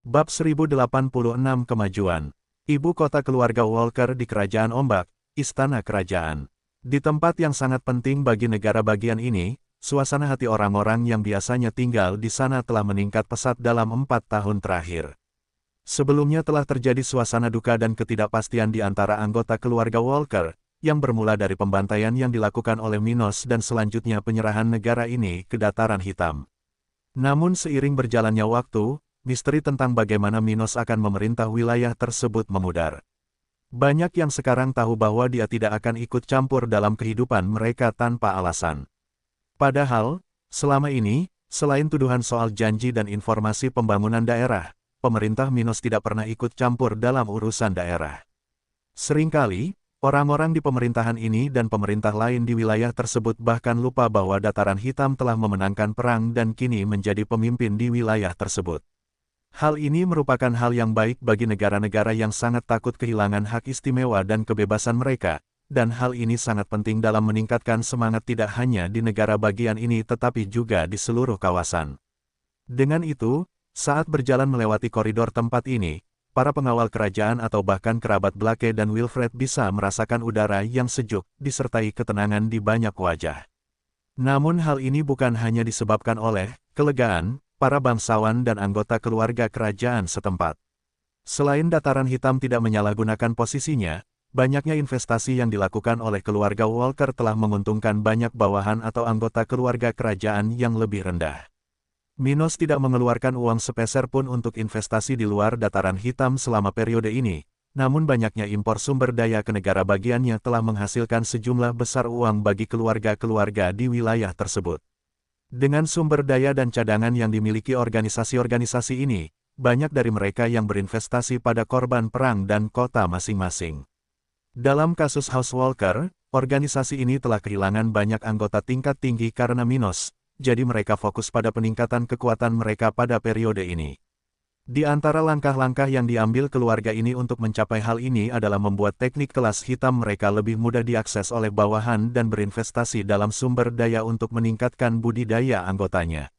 Bab 1086 Kemajuan. Ibu kota keluarga Walker di Kerajaan Ombak, Istana Kerajaan. Di tempat yang sangat penting bagi negara bagian ini, suasana hati orang-orang yang biasanya tinggal di sana telah meningkat pesat dalam 4 tahun terakhir. Sebelumnya telah terjadi suasana duka dan ketidakpastian di antara anggota keluarga Walker, yang bermula dari pembantaian yang dilakukan oleh Minos dan selanjutnya penyerahan negara ini ke Dataran Hitam. Namun seiring berjalannya waktu, misteri tentang bagaimana Minos akan memerintah wilayah tersebut memudar. Banyak yang sekarang tahu bahwa dia tidak akan ikut campur dalam kehidupan mereka tanpa alasan. Padahal, selama ini, selain tuduhan soal janji dan informasi pembangunan daerah, pemerintah Minos tidak pernah ikut campur dalam urusan daerah. Seringkali, orang-orang di pemerintahan ini dan pemerintah lain di wilayah tersebut bahkan lupa bahwa Dataran Hitam telah memenangkan perang dan kini menjadi pemimpin di wilayah tersebut. Hal ini merupakan hal yang baik bagi negara-negara yang sangat takut kehilangan hak istimewa dan kebebasan mereka, dan hal ini sangat penting dalam meningkatkan semangat tidak hanya di negara bagian ini tetapi juga di seluruh kawasan. Dengan itu, saat berjalan melewati koridor tempat ini, para pengawal kerajaan atau bahkan kerabat Blake dan Wilfred bisa merasakan udara yang sejuk, disertai ketenangan di banyak wajah. Namun hal ini bukan hanya disebabkan oleh kelegaan para bangsawan dan anggota keluarga kerajaan setempat. Selain Dataran Hitam tidak menyalahgunakan posisinya, banyaknya investasi yang dilakukan oleh keluarga Walker telah menguntungkan banyak bawahan atau anggota keluarga kerajaan yang lebih rendah. Minos tidak mengeluarkan uang sepeser pun untuk investasi di luar Dataran Hitam selama periode ini, namun banyaknya impor sumber daya ke negara bagiannya telah menghasilkan sejumlah besar uang bagi keluarga-keluarga di wilayah tersebut. Dengan sumber daya dan cadangan yang dimiliki organisasi-organisasi ini, banyak dari mereka yang berinvestasi pada korban perang dan kota masing-masing. Dalam kasus House Walker, organisasi ini telah kehilangan banyak anggota tingkat tinggi karena Minos, jadi mereka fokus pada peningkatan kekuatan mereka pada periode ini. Di antara langkah-langkah yang diambil keluarga ini untuk mencapai hal ini adalah membuat teknik kelas hitam mereka lebih mudah diakses oleh bawahan dan berinvestasi dalam sumber daya untuk meningkatkan budidaya anggotanya.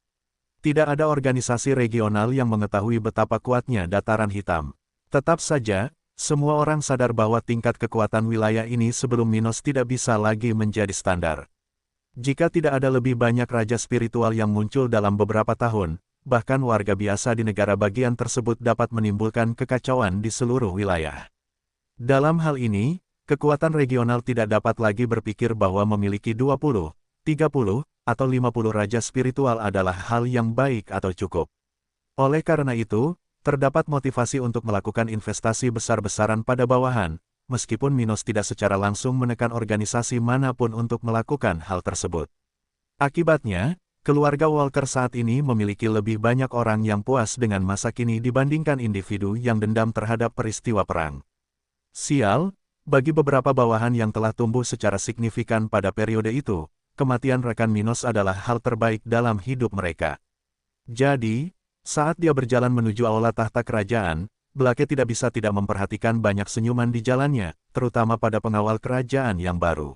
Tidak ada organisasi regional yang mengetahui betapa kuatnya Dataran Hitam. Tetap saja, semua orang sadar bahwa tingkat kekuatan wilayah ini sebelum Minos tidak bisa lagi menjadi standar. Jika tidak ada lebih banyak raja spiritual yang muncul dalam beberapa tahun, bahkan warga biasa di negara bagian tersebut dapat menimbulkan kekacauan di seluruh wilayah. Dalam hal ini, kekuatan regional tidak dapat lagi berpikir bahwa memiliki 20, 30, atau 50 raja spiritual adalah hal yang baik atau cukup. Oleh karena itu, terdapat motivasi untuk melakukan investasi besar-besaran pada bawahan, meskipun Minos tidak secara langsung menekan organisasi manapun untuk melakukan hal tersebut. Akibatnya, keluarga Walker saat ini memiliki lebih banyak orang yang puas dengan masa kini dibandingkan individu yang dendam terhadap peristiwa perang. Sial, bagi beberapa bawahan yang telah tumbuh secara signifikan pada periode itu, kematian rekan Minos adalah hal terbaik dalam hidup mereka. Jadi, saat dia berjalan menuju aula tahta kerajaan, Blake tidak bisa tidak memperhatikan banyak senyuman di jalannya, terutama pada pengawal kerajaan yang baru.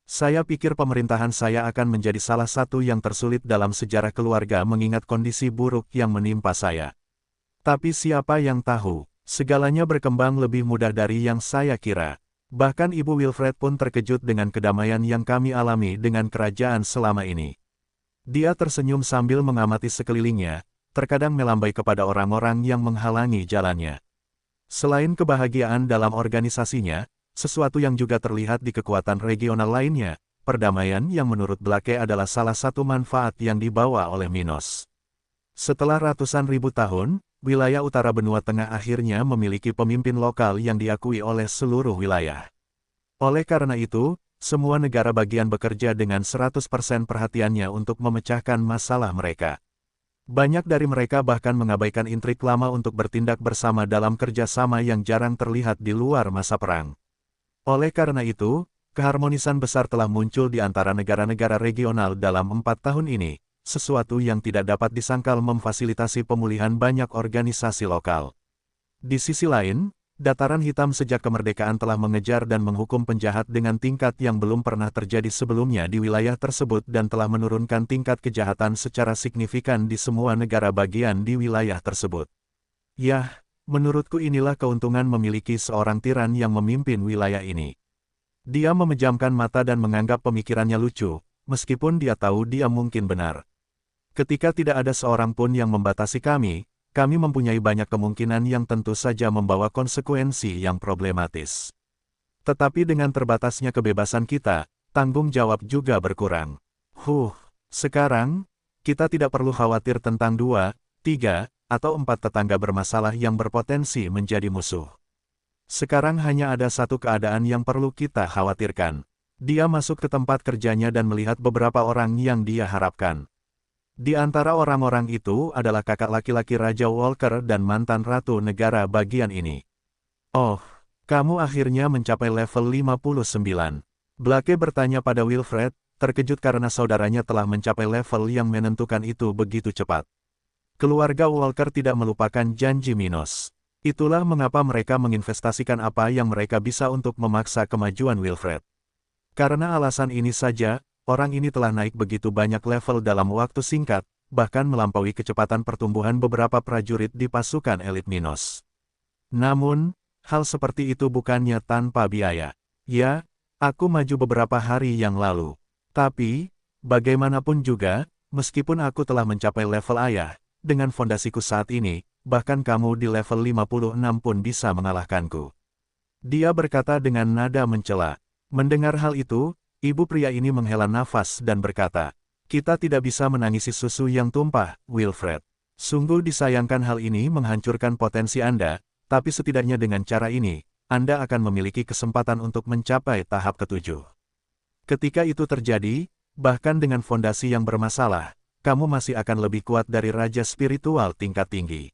Saya pikir pemerintahan saya akan menjadi salah satu yang tersulit dalam sejarah keluarga mengingat kondisi buruk yang menimpa saya. Tapi siapa yang tahu, segalanya berkembang lebih mudah dari yang saya kira. Bahkan Ibu Wilfred pun terkejut dengan kedamaian yang kami alami dengan kerajaan selama ini. Dia tersenyum sambil mengamati sekelilingnya, terkadang melambai kepada orang-orang yang menghalangi jalannya. Selain kebahagiaan dalam organisasinya, sesuatu yang juga terlihat di kekuatan regional lainnya, perdamaian yang menurut Blake adalah salah satu manfaat yang dibawa oleh Minos. Setelah ratusan ribu tahun, wilayah utara benua tengah akhirnya memiliki pemimpin lokal yang diakui oleh seluruh wilayah. Oleh karena itu, semua negara bagian bekerja dengan 100% perhatiannya untuk memecahkan masalah mereka. Banyak dari mereka bahkan mengabaikan intrik lama untuk bertindak bersama dalam kerjasama yang jarang terlihat di luar masa perang. Oleh karena itu, keharmonisan besar telah muncul di antara negara-negara regional dalam 4 tahun ini, sesuatu yang tidak dapat disangkal memfasilitasi pemulihan banyak organisasi lokal. Di sisi lain, Dataran Hitam sejak kemerdekaan telah mengejar dan menghukum penjahat dengan tingkat yang belum pernah terjadi sebelumnya di wilayah tersebut dan telah menurunkan tingkat kejahatan secara signifikan di semua negara bagian di wilayah tersebut. Yah, menurutku inilah keuntungan memiliki seorang tiran yang memimpin wilayah ini. Dia memejamkan mata dan menganggap pemikirannya lucu, meskipun dia tahu dia mungkin benar. Ketika tidak ada seorang pun yang membatasi kami mempunyai banyak kemungkinan yang tentu saja membawa konsekuensi yang problematis. Tetapi dengan terbatasnya kebebasan kita, tanggung jawab juga berkurang. Sekarang, kita tidak perlu khawatir tentang 2, 3, atau 4 tetangga bermasalah yang berpotensi menjadi musuh. Sekarang hanya ada satu keadaan yang perlu kita khawatirkan. Dia masuk ke tempat kerjanya dan melihat beberapa orang yang dia harapkan. Di antara orang-orang itu adalah kakak laki-laki Raja Walker dan mantan ratu negara bagian ini. Oh, kamu akhirnya mencapai level 59. Blake bertanya pada Wilfred, terkejut karena saudaranya telah mencapai level yang menentukan itu begitu cepat. Keluarga Walker tidak melupakan janji Minos. Itulah mengapa mereka menginvestasikan apa yang mereka bisa untuk memaksa kemajuan Wilfred. Karena alasan ini saja, orang ini telah naik begitu banyak level dalam waktu singkat, bahkan melampaui kecepatan pertumbuhan beberapa prajurit di pasukan elit Minos. Namun, hal seperti itu bukannya tanpa biaya. Ya, aku maju beberapa hari yang lalu. Tapi, bagaimanapun juga, meskipun aku telah mencapai level ayah, dengan fondasiku saat ini, bahkan kamu di level 56 pun bisa mengalahkanku. Dia berkata dengan nada mencela. Mendengar hal itu, ibu pria ini menghela nafas dan berkata, "Kita tidak bisa menangisi susu yang tumpah, Wilfred. Sungguh disayangkan hal ini menghancurkan potensi Anda, tapi setidaknya dengan cara ini, Anda akan memiliki kesempatan untuk mencapai tahap ke-7. Ketika itu terjadi, bahkan dengan fondasi yang bermasalah, kamu masih akan lebih kuat dari Raja Spiritual tingkat tinggi."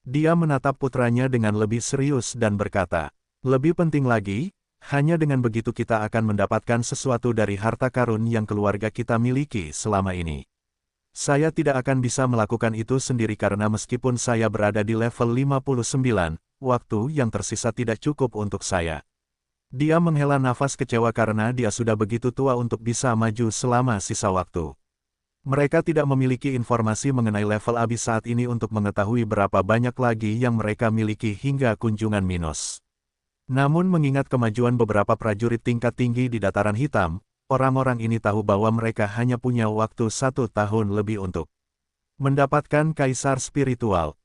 Dia menatap putranya dengan lebih serius dan berkata, "Lebih penting lagi, hanya dengan begitu kita akan mendapatkan sesuatu dari harta karun yang keluarga kita miliki selama ini. Saya tidak akan bisa melakukan itu sendiri karena meskipun saya berada di level 59, waktu yang tersisa tidak cukup untuk saya." Dia menghela nafas kecewa karena dia sudah begitu tua untuk bisa maju selama sisa waktu. Mereka tidak memiliki informasi mengenai level abis saat ini untuk mengetahui berapa banyak lagi yang mereka miliki hingga kunjungan Minos. Namun mengingat kemajuan beberapa prajurit tingkat tinggi di dataran hitam, orang-orang ini tahu bahwa mereka hanya punya waktu 1 tahun lebih untuk mendapatkan kaisar spiritual.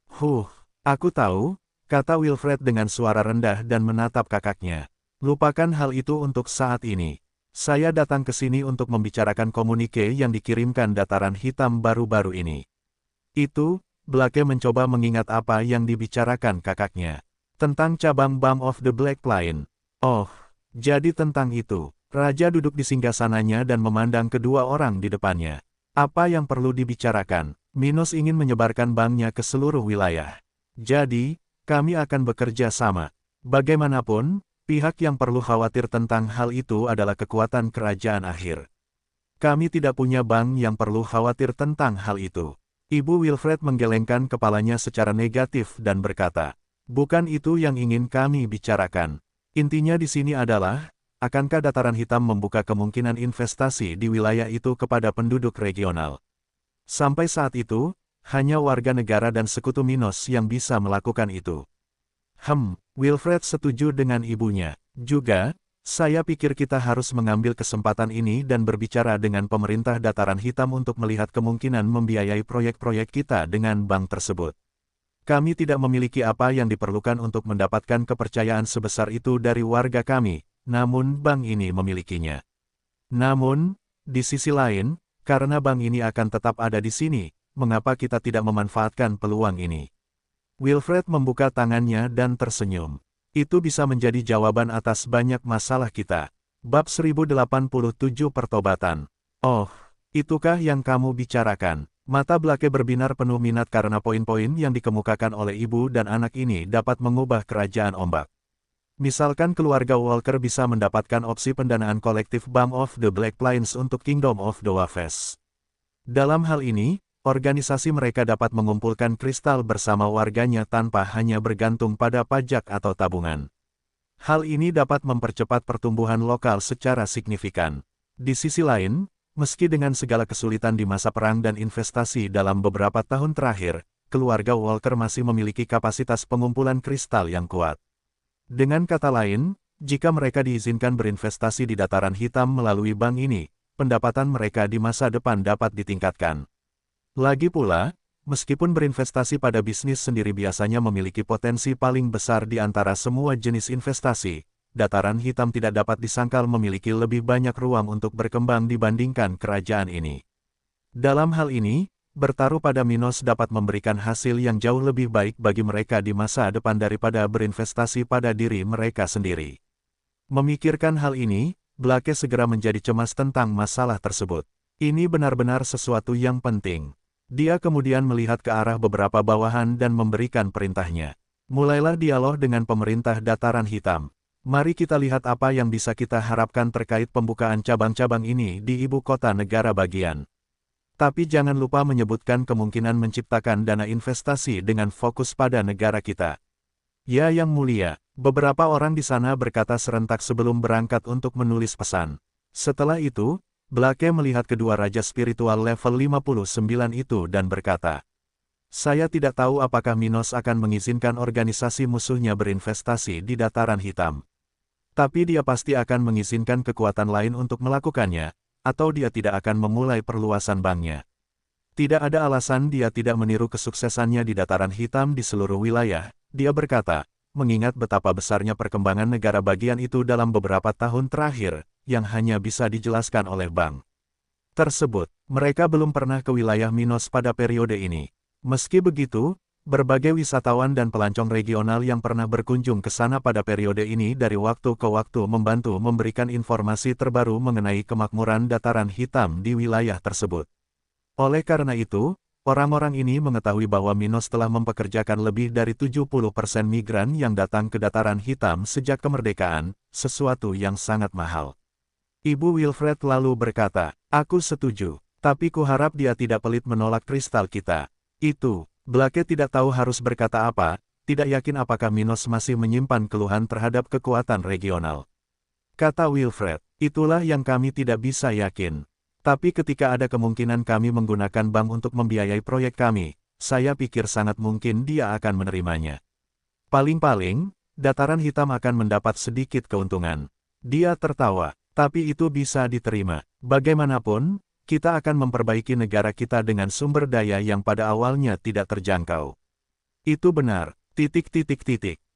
Aku tahu, kata Wilfred dengan suara rendah dan menatap kakaknya. Lupakan hal itu untuk saat ini. Saya datang ke sini untuk membicarakan komunike yang dikirimkan dataran hitam baru-baru ini. Itu, Blake mencoba mengingat apa yang dibicarakan kakaknya. Tentang cabang Balm of the Black Lion. Oh, jadi tentang itu. Raja duduk di singgasananya dan memandang kedua orang di depannya. Apa yang perlu dibicarakan? Minos ingin menyebarkan banknya ke seluruh wilayah. Jadi, kami akan bekerja sama. Bagaimanapun, pihak yang perlu khawatir tentang hal itu adalah kekuatan kerajaan akhir. Kami tidak punya bank yang perlu khawatir tentang hal itu. Ibu Wilfred menggelengkan kepalanya secara negatif dan berkata, "Bukan itu yang ingin kami bicarakan. Intinya di sini adalah, akankah dataran hitam membuka kemungkinan investasi di wilayah itu kepada penduduk regional? Sampai saat itu, hanya warga negara dan sekutu Minos yang bisa melakukan itu." Wilfred setuju dengan ibunya. Juga, saya pikir kita harus mengambil kesempatan ini dan berbicara dengan pemerintah dataran hitam untuk melihat kemungkinan membiayai proyek-proyek kita dengan bank tersebut. Kami tidak memiliki apa yang diperlukan untuk mendapatkan kepercayaan sebesar itu dari warga kami, namun bank ini memilikinya. Namun, di sisi lain, karena bank ini akan tetap ada di sini, mengapa kita tidak memanfaatkan peluang ini? Wilfred membuka tangannya dan tersenyum. Itu bisa menjadi jawaban atas banyak masalah kita. Bab 1087 Pertobatan. Oh, itukah yang kamu bicarakan? Mata Blake berbinar penuh minat karena poin-poin yang dikemukakan oleh ibu dan anak ini dapat mengubah kerajaan ombak. Misalkan keluarga Walker bisa mendapatkan opsi pendanaan kolektif Balm of the Black Plains untuk Kingdom of the Waves. Dalam hal ini, organisasi mereka dapat mengumpulkan kristal bersama warganya tanpa hanya bergantung pada pajak atau tabungan. Hal ini dapat mempercepat pertumbuhan lokal secara signifikan. Di sisi lain, meski dengan segala kesulitan di masa perang dan investasi dalam beberapa tahun terakhir, keluarga Walker masih memiliki kapasitas pengumpulan kristal yang kuat. Dengan kata lain, jika mereka diizinkan berinvestasi di dataran hitam melalui bank ini, pendapatan mereka di masa depan dapat ditingkatkan. Lagi pula, meskipun berinvestasi pada bisnis sendiri biasanya memiliki potensi paling besar di antara semua jenis investasi, dataran hitam tidak dapat disangkal memiliki lebih banyak ruang untuk berkembang dibandingkan kerajaan ini. Dalam hal ini, bertaruh pada Minos dapat memberikan hasil yang jauh lebih baik bagi mereka di masa depan daripada berinvestasi pada diri mereka sendiri. Memikirkan hal ini, Blake segera menjadi cemas tentang masalah tersebut. Ini benar-benar sesuatu yang penting. Dia kemudian melihat ke arah beberapa bawahan dan memberikan perintahnya. Mulailah dialog dengan pemerintah dataran hitam. Mari kita lihat apa yang bisa kita harapkan terkait pembukaan cabang-cabang ini di ibu kota negara bagian. Tapi jangan lupa menyebutkan kemungkinan menciptakan dana investasi dengan fokus pada negara kita. Ya Yang Mulia, beberapa orang di sana berkata serentak sebelum berangkat untuk menulis pesan. Setelah itu, Blake melihat kedua raja spiritual level 59 itu dan berkata, "Saya tidak tahu apakah Minos akan mengizinkan organisasi musuhnya berinvestasi di dataran hitam. Tapi dia pasti akan mengizinkan kekuatan lain untuk melakukannya, atau dia tidak akan memulai perluasan banknya. Tidak ada alasan dia tidak meniru kesuksesannya di dataran hitam di seluruh wilayah," dia berkata, mengingat betapa besarnya perkembangan negara bagian itu dalam beberapa tahun terakhir, yang hanya bisa dijelaskan oleh bank tersebut. Mereka belum pernah ke wilayah Minos pada periode ini. Meski begitu, berbagai wisatawan dan pelancong regional yang pernah berkunjung ke sana pada periode ini dari waktu ke waktu membantu memberikan informasi terbaru mengenai kemakmuran dataran hitam di wilayah tersebut. Oleh karena itu, orang-orang ini mengetahui bahwa Minos telah mempekerjakan lebih dari 70% migran yang datang ke dataran hitam sejak kemerdekaan, sesuatu yang sangat mahal. Ibu Wilfred lalu berkata, "Aku setuju, tapi kuharap dia tidak pelit menolak kristal kita." Itu, Blake tidak tahu harus berkata apa, tidak yakin apakah Minos masih menyimpan keluhan terhadap kekuatan regional. Kata Wilfred, "Itulah yang kami tidak bisa yakin. Tapi ketika ada kemungkinan kami menggunakan bank untuk membiayai proyek kami, saya pikir sangat mungkin dia akan menerimanya. Paling-paling, dataran hitam akan mendapat sedikit keuntungan." Dia tertawa, "Tapi itu bisa diterima. Bagaimanapun, kita akan memperbaiki negara kita dengan sumber daya yang pada awalnya tidak terjangkau." Itu benar, ...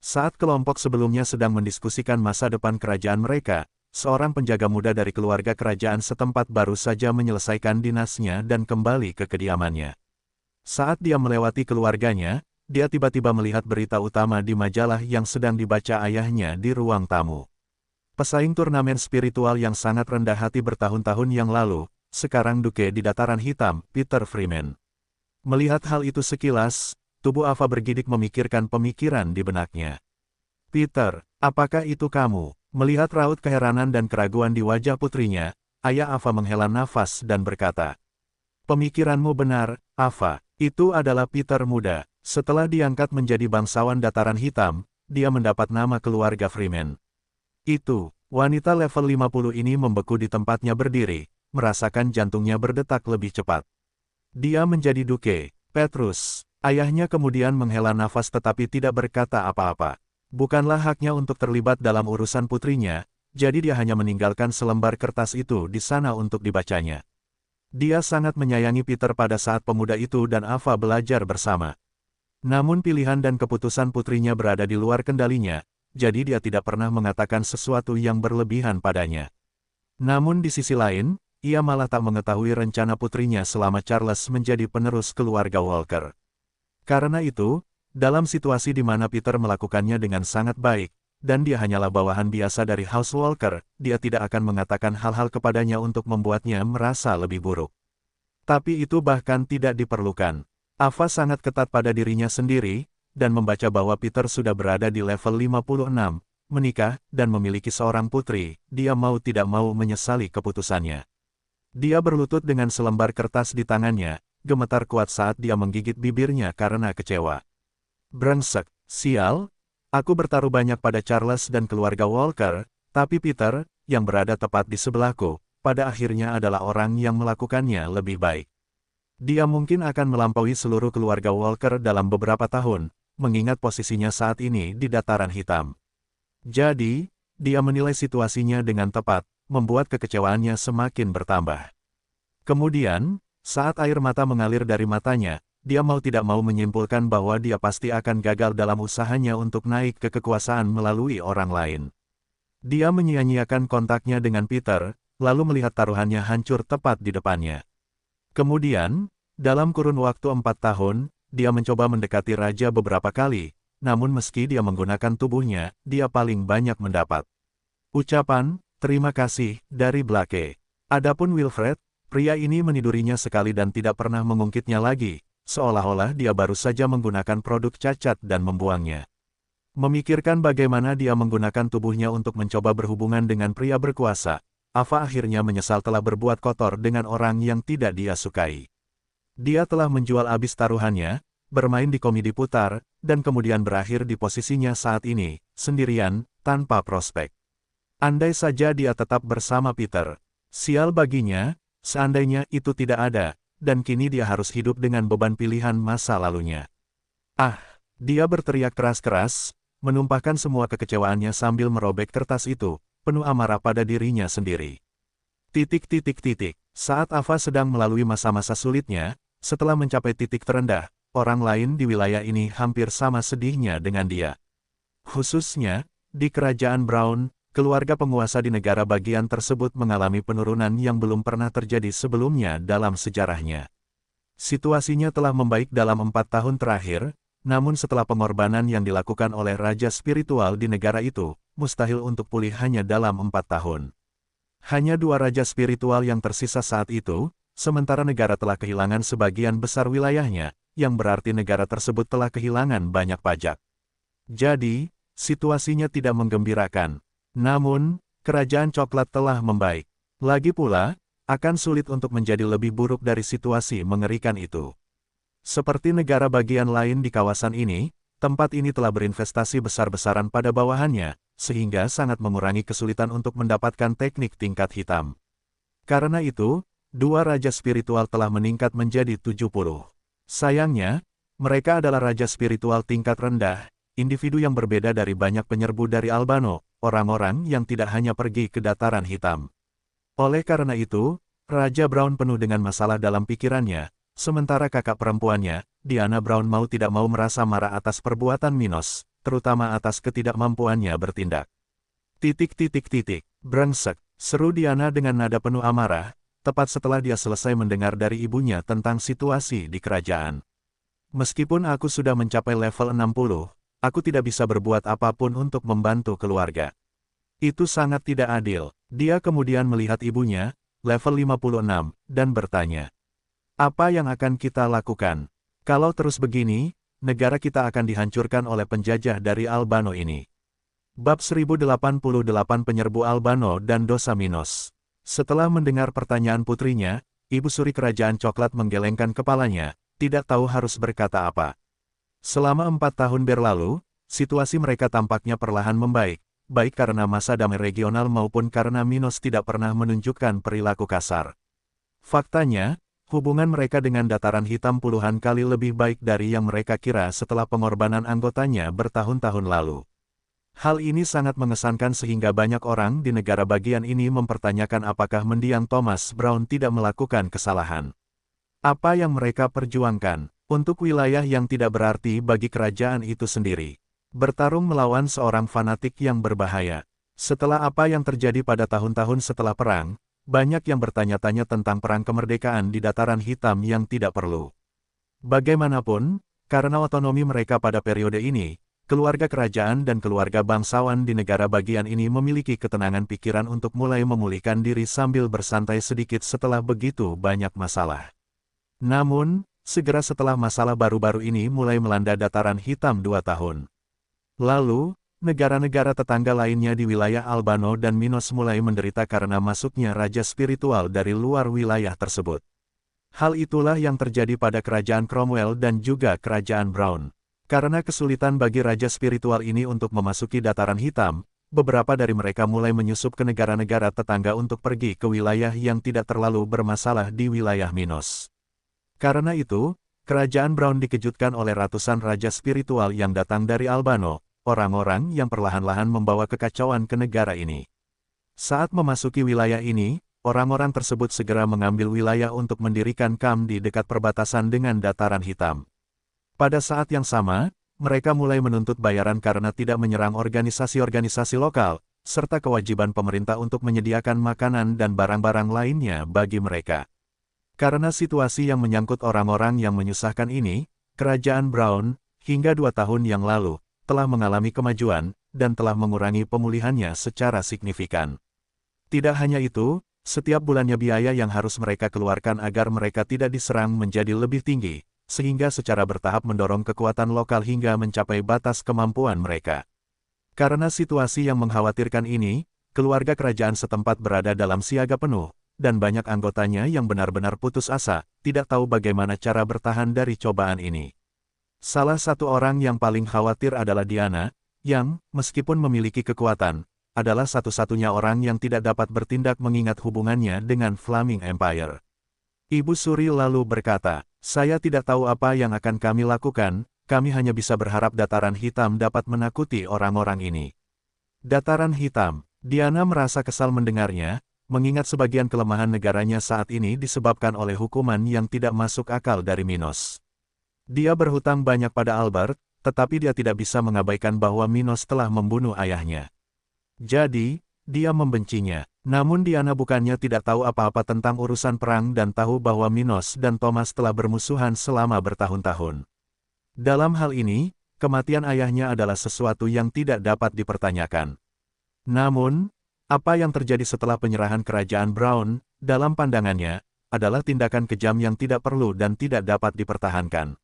Saat kelompok sebelumnya sedang mendiskusikan masa depan kerajaan mereka, seorang penjaga muda dari keluarga kerajaan setempat baru saja menyelesaikan dinasnya dan kembali ke kediamannya. Saat dia melewati keluarganya, dia tiba-tiba melihat berita utama di majalah yang sedang dibaca ayahnya di ruang tamu. Pesaing turnamen spiritual yang sangat rendah hati bertahun-tahun yang lalu, sekarang duke di dataran hitam, Peter Freeman. Melihat hal itu sekilas, tubuh Ava bergidik memikirkan pemikiran di benaknya. "Peter, apakah itu kamu?" Melihat raut keheranan dan keraguan di wajah putrinya, ayah Ava menghela nafas dan berkata, "Pemikiranmu benar, Ava. Itu adalah Peter muda. Setelah diangkat menjadi bangsawan dataran hitam, dia mendapat nama keluarga Freeman." Itu, wanita level 50 ini membeku di tempatnya berdiri, merasakan jantungnya berdetak lebih cepat. Dia menjadi duke, Petrus. Ayahnya kemudian menghela nafas tetapi tidak berkata apa-apa. Bukanlah haknya untuk terlibat dalam urusan putrinya, jadi dia hanya meninggalkan selembar kertas itu di sana untuk dibacanya. Dia sangat menyayangi Peter pada saat pemuda itu dan Ava belajar bersama. Namun pilihan dan keputusan putrinya berada di luar kendalinya, jadi dia tidak pernah mengatakan sesuatu yang berlebihan padanya. Namun di sisi lain, ia malah tak mengetahui rencana putrinya selama Charles menjadi penerus keluarga Walker. Karena itu, dalam situasi di mana Peter melakukannya dengan sangat baik, dan dia hanyalah bawahan biasa dari House Walker, dia tidak akan mengatakan hal-hal kepadanya untuk membuatnya merasa lebih buruk. Tapi itu bahkan tidak diperlukan. Ava sangat ketat pada dirinya sendiri, dan membaca bahwa Peter sudah berada di level 56, menikah, dan memiliki seorang putri, dia mau tidak mau menyesali keputusannya. Dia berlutut dengan selembar kertas di tangannya, gemetar kuat saat dia menggigit bibirnya karena kecewa. "Brengsek, sial, aku bertaruh banyak pada Charles dan keluarga Walker, tapi Peter, yang berada tepat di sebelahku, pada akhirnya adalah orang yang melakukannya lebih baik." Dia mungkin akan melampaui seluruh keluarga Walker dalam beberapa tahun, mengingat posisinya saat ini di dataran hitam. Jadi, dia menilai situasinya dengan tepat, membuat kekecewaannya semakin bertambah. Kemudian, saat air mata mengalir dari matanya, dia mau tidak mau menyimpulkan bahwa dia pasti akan gagal dalam usahanya untuk naik ke kekuasaan melalui orang lain. Dia menyia-nyiakan kontaknya dengan Peter, lalu melihat taruhannya hancur tepat di depannya. Kemudian, dalam kurun waktu 4 tahun, dia mencoba mendekati raja beberapa kali, namun meski dia menggunakan tubuhnya, dia paling banyak mendapat ucapan, "Terima kasih," dari Blake. Adapun Wilfred, pria ini menidurinya sekali dan tidak pernah mengungkitnya lagi, seolah-olah dia baru saja menggunakan produk cacat dan membuangnya. Memikirkan bagaimana dia menggunakan tubuhnya untuk mencoba berhubungan dengan pria berkuasa, Ava akhirnya menyesal telah berbuat kotor dengan orang yang tidak dia sukai. Dia telah menjual habis taruhannya, bermain di komedi putar, dan kemudian berakhir di posisinya saat ini, sendirian, tanpa prospek. Andai saja dia tetap bersama Peter. Sial baginya, seandainya itu tidak ada, dan kini dia harus hidup dengan beban pilihan masa lalunya. Ah, dia berteriak keras-keras, menumpahkan semua kekecewaannya sambil merobek kertas itu, penuh amarah pada dirinya sendiri. Saat Ava sedang melalui masa-masa sulitnya, setelah mencapai titik terendah, orang lain di wilayah ini hampir sama sedihnya dengan dia. Khususnya, di Kerajaan Brown, keluarga penguasa di negara bagian tersebut mengalami penurunan yang belum pernah terjadi sebelumnya dalam sejarahnya. Situasinya telah membaik dalam 4 tahun terakhir, namun setelah pengorbanan yang dilakukan oleh Raja Spiritual di negara itu, mustahil untuk pulih hanya dalam 4 tahun. Hanya 2 Raja Spiritual yang tersisa saat itu, sementara negara telah kehilangan sebagian besar wilayahnya, yang berarti negara tersebut telah kehilangan banyak pajak. Jadi, situasinya tidak menggembirakan. Namun, Kerajaan Coklat telah membaik. Lagi pula, akan sulit untuk menjadi lebih buruk dari situasi mengerikan itu. Seperti negara bagian lain di kawasan ini, tempat ini telah berinvestasi besar-besaran pada bawahannya, sehingga sangat mengurangi kesulitan untuk mendapatkan teknik tingkat hitam. Karena itu, 2 Raja Spiritual telah meningkat menjadi 70. Sayangnya, mereka adalah Raja Spiritual tingkat rendah, individu yang berbeda dari banyak penyerbu dari Albano, orang-orang yang tidak hanya pergi ke dataran hitam. Oleh karena itu, Raja Brown penuh dengan masalah dalam pikirannya, sementara kakak perempuannya, Diana Brown mau tidak mau merasa marah atas perbuatan Minos, terutama atas ketidakmampuannya bertindak. Brengsek, seru Diana dengan nada penuh amarah, tepat setelah dia selesai mendengar dari ibunya tentang situasi di kerajaan. Meskipun aku sudah mencapai level 60, aku tidak bisa berbuat apapun untuk membantu keluarga. Itu sangat tidak adil. Dia kemudian melihat ibunya, level 56, dan bertanya, "Apa yang akan kita lakukan? Kalau terus begini, negara kita akan dihancurkan oleh penjajah dari Albano ini." Bab 1088 Penyerbu Albano dan Dosa Minos. Setelah mendengar pertanyaan putrinya, Ibu Suri Kerajaan Coklat menggelengkan kepalanya, tidak tahu harus berkata apa. Selama 4 tahun berlalu, situasi mereka tampaknya perlahan membaik, baik karena masa damai regional maupun karena Minos tidak pernah menunjukkan perilaku kasar. Faktanya, hubungan mereka dengan dataran hitam puluhan kali lebih baik dari yang mereka kira setelah pengorbanan anggotanya bertahun-tahun lalu. Hal ini sangat mengesankan sehingga banyak orang di negara bagian ini mempertanyakan apakah mendiang Thomas Brown tidak melakukan kesalahan. Apa yang mereka perjuangkan untuk wilayah yang tidak berarti bagi kerajaan itu sendiri. Bertarung melawan seorang fanatik yang berbahaya. Setelah apa yang terjadi pada tahun-tahun setelah perang, banyak yang bertanya-tanya tentang perang kemerdekaan di dataran hitam yang tidak perlu. Bagaimanapun, karena otonomi mereka pada periode ini, keluarga kerajaan dan keluarga bangsawan di negara bagian ini memiliki ketenangan pikiran untuk mulai memulihkan diri sambil bersantai sedikit setelah begitu banyak masalah. Namun, segera setelah masalah baru-baru ini mulai melanda dataran hitam 2 tahun. Lalu, negara-negara tetangga lainnya di wilayah Albano dan Minos mulai menderita karena masuknya raja spiritual dari luar wilayah tersebut. Hal itulah yang terjadi pada kerajaan Cromwell dan juga kerajaan Brown. Karena kesulitan bagi raja spiritual ini untuk memasuki dataran hitam, beberapa dari mereka mulai menyusup ke negara-negara tetangga untuk pergi ke wilayah yang tidak terlalu bermasalah di wilayah Minos. Karena itu, Kerajaan Brown dikejutkan oleh ratusan raja spiritual yang datang dari Albano, orang-orang yang perlahan-lahan membawa kekacauan ke negara ini. Saat memasuki wilayah ini, orang-orang tersebut segera mengambil wilayah untuk mendirikan kamp di dekat perbatasan dengan Dataran Hitam. Pada saat yang sama, mereka mulai menuntut bayaran karena tidak menyerang organisasi-organisasi lokal, serta kewajiban pemerintah untuk menyediakan makanan dan barang-barang lainnya bagi mereka. Karena situasi yang menyangkut orang-orang yang menyusahkan ini, Kerajaan Brown, hingga 2 tahun yang lalu, telah mengalami kemajuan, dan telah mengurangi pemulihannya secara signifikan. Tidak hanya itu, setiap bulannya biaya yang harus mereka keluarkan agar mereka tidak diserang menjadi lebih tinggi, sehingga secara bertahap mendorong kekuatan lokal hingga mencapai batas kemampuan mereka. Karena situasi yang mengkhawatirkan ini, keluarga kerajaan setempat berada dalam siaga penuh, dan banyak anggotanya yang benar-benar putus asa, tidak tahu bagaimana cara bertahan dari cobaan ini. Salah satu orang yang paling khawatir adalah Diana, yang, meskipun memiliki kekuatan, adalah satu-satunya orang yang tidak dapat bertindak mengingat hubungannya dengan Flaming Empire. Ibu Suri lalu berkata, "Saya tidak tahu apa yang akan kami lakukan, kami hanya bisa berharap Dataran Hitam dapat menakuti orang-orang ini." Dataran Hitam, Diana merasa kesal mendengarnya, mengingat sebagian kelemahan negaranya saat ini disebabkan oleh hukuman yang tidak masuk akal dari Minos. Dia berhutang banyak pada Albert, tetapi dia tidak bisa mengabaikan bahwa Minos telah membunuh ayahnya. Jadi, dia membencinya. Namun Diana bukannya tidak tahu apa-apa tentang urusan perang dan tahu bahwa Minos dan Thomas telah bermusuhan selama bertahun-tahun. Dalam hal ini, kematian ayahnya adalah sesuatu yang tidak dapat dipertanyakan. Namun, apa yang terjadi setelah penyerahan Kerajaan Brown, dalam pandangannya, adalah tindakan kejam yang tidak perlu dan tidak dapat dipertahankan.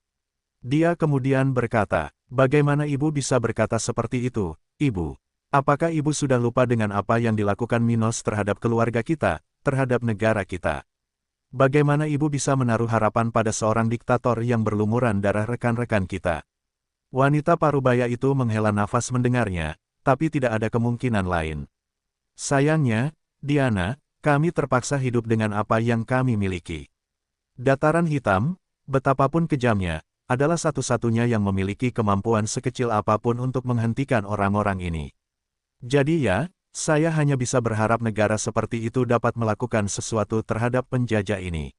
Dia kemudian berkata, "Bagaimana ibu bisa berkata seperti itu, ibu? Apakah ibu sudah lupa dengan apa yang dilakukan Minos terhadap keluarga kita, terhadap negara kita? Bagaimana ibu bisa menaruh harapan pada seorang diktator yang berlumuran darah rekan-rekan kita?" Wanita parubaya itu menghela nafas mendengarnya, tapi tidak ada kemungkinan lain. "Sayangnya, Diana, kami terpaksa hidup dengan apa yang kami miliki. Dataran Hitam, betapapun kejamnya, adalah satu-satunya yang memiliki kemampuan sekecil apapun untuk menghentikan orang-orang ini. Jadi ya, saya hanya bisa berharap negara seperti itu dapat melakukan sesuatu terhadap penjajah ini.